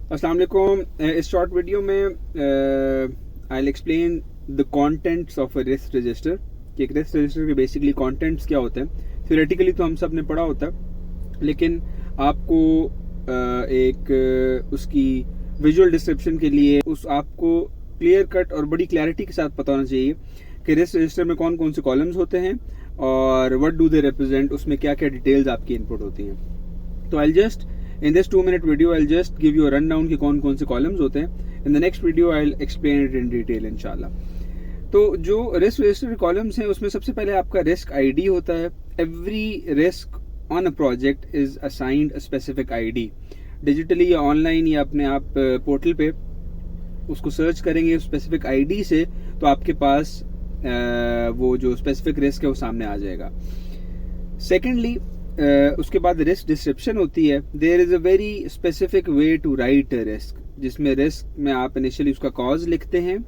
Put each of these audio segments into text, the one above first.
अस्सलाम वालेकुम। इस शॉर्ट वीडियो में I will explain the contents of a risk register कि एक रिस्क रजिस्टर के बेसिकली कंटेंट्स क्या होते हैं। थ्योरेटिकली तो हम सब ने पढ़ा होता है, लेकिन आपको एक उसकी विजुअल डिस्क्रिप्शन के लिए आपको क्लियर कट और बड़ी क्लैरिटी के साथ पता होना चाहिए कि रिस्क रजिस्टर में कौन कौन से कॉलम्स होते हैं और व्हाट डू दे रिप्रेजेंट, उसमें क्या क्या डिटेल्स आपकी इनपुट होती हैं। तो I just in this 2-minute video I'll just give you a rundown कि कौन कौन से कॉलम्स होते हैं। in the next video I'll explain it in detail इंशाल्लाह। तो जो रिस्क रजिस्टर कॉलम्स हैं उसमें सबसे पहले आपका रिस्क आईडी होता है। Every risk on a project is assigned a specific ID. Digitally या ऑनलाइन या अपने आप पोर्टल पे उसको सर्च करेंगे स्पेसिफिक आईडी से, तो आपके पास वो जो स्पेसिफिक रिस्क है वो सामने आ जाएगा। सेकेंडली उसके बाद रिस्क डिस्क्रिप्शन होती है। There is a very specific way to write risk, जिसमें रिस्क में आप इनिशियली उसका कॉज लिखते हैं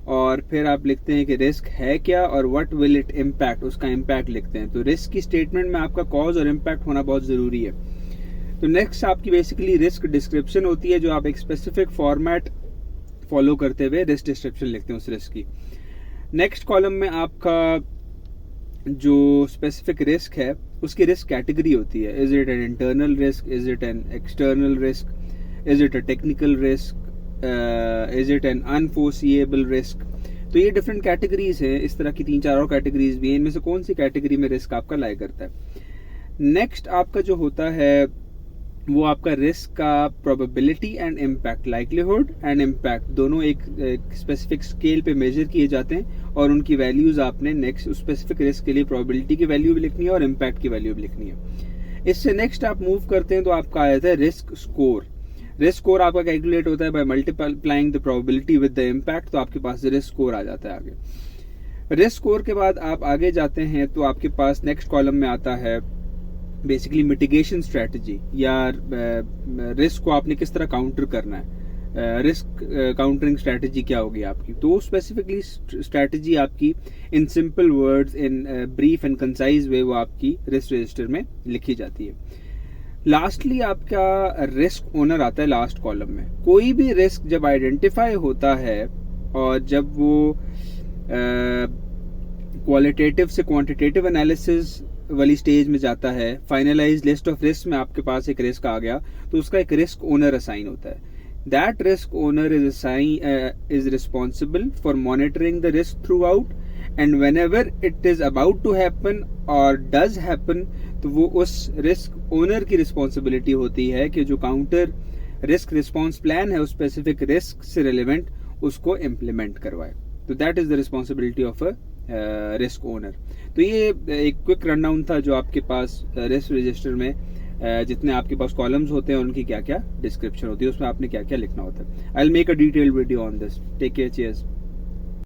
और फिर आप लिखते हैं कि रिस्क है क्या और व्हाट विल इट इम्पैक्ट, उसका इम्पैक्ट लिखते हैं। तो रिस्क की स्टेटमेंट में आपका कॉज और इम्पैक्ट होना बहुत जरूरी है। तो नेक्स्ट आपकी बेसिकली रिस्क डिस्क्रिप्शन होती है, जो आप एक स्पेसिफिक फॉर्मेट फॉलो करते हुए रिस्क डिस्क्रिप्शन लिखते हैं उस रिस्क की। नेक्स्ट कॉलम में आपका जो स्पेसिफिक रिस्क है उसकी रिस्क कैटेगरी होती है। Is it an internal risk, is it an external risk, is it a technical risk, is it an unforeseeable risk. तो ये डिफरेंट कैटेगरीज हैं। इस तरह की 3-4 और कैटेगरीज भी हैं। इनमें से कौन सी कैटेगरी में रिस्क आपका लाई करता है। नेक्स्ट आपका जो होता है वो आपका रिस्क का probability and impact, likelihood and impact, दोनों एक स्पेसिफिक स्केल पे मेजर किए जाते हैं और उनकी वैल्यूज आपने नेक्स्ट उस स्पेसिफिक रिस्क के लिए प्रोबेबिलिटी की वैल्यू भी लिखनी है और इम्पैक्ट की वैल्यू भी लिखनी है। इससे नेक्स्ट आप मूव करते हैं तो आपका आ जाता है रिस्क स्कोर। रिस्क स्कोर आपका कैलकुलेट होता है by multiplying the probability with the impact, तो आपके पास रिस्क स्कोर आ जाता है आगे। रिस्क स्कोर के बाद आप आगे जाते हैं तो आपके पास नेक्स्ट कॉलम में आता है बेसिकली मिटिगेशन स्ट्रेटजी, या रिस्क को आपने किस तरह काउंटर करना है। रिस्क काउंटरिंग स्ट्रेटजी क्या होगी आपकी, तो स्पेसिफिकली स्ट्रेटजी आपकी in simple words, in brief and concise way, वो आपकी रिस्क रजिस्टर में लिखी जाती है। लास्टली आपका रिस्क ओनर आता है लास्ट कॉलम में। कोई भी रिस्क जब आइडेंटिफाई होता है और जब वो क्वालिटेटिव से क्वांटिटेटिव एनालिसिस वाली स्टेज में जाता है, फाइनलाइज लिस्ट ऑफ रिस्क में आपके पास एक रिस्क आ गया, तो उसका एक रिस्क ओनर असाइन होता है। That risk owner is responsible for monitoring the risk throughout, and whenever it is about to happen और डज हैपन, तो वो उस रिस्क ओनर की रिस्पॉन्सिबिलिटी होती है कि जो काउंटर रिस्क रिस्पॉन्स प्लान है उस स्पेसिफिक रिस्क से रिलेवेंट उसको इम्प्लीमेंट करवाए। तो that is the responsibility of a risk owner. तो ये एक क्विक रनडाउन था जो आपके पास रिस्क रजिस्टर में जितने आपके पास कॉलम्स होते हैं उनकी क्या क्या डिस्क्रिप्शन होती है, उसमें आपने क्या क्या लिखना होता है। I will make a detailed video on this. Take care, cheers.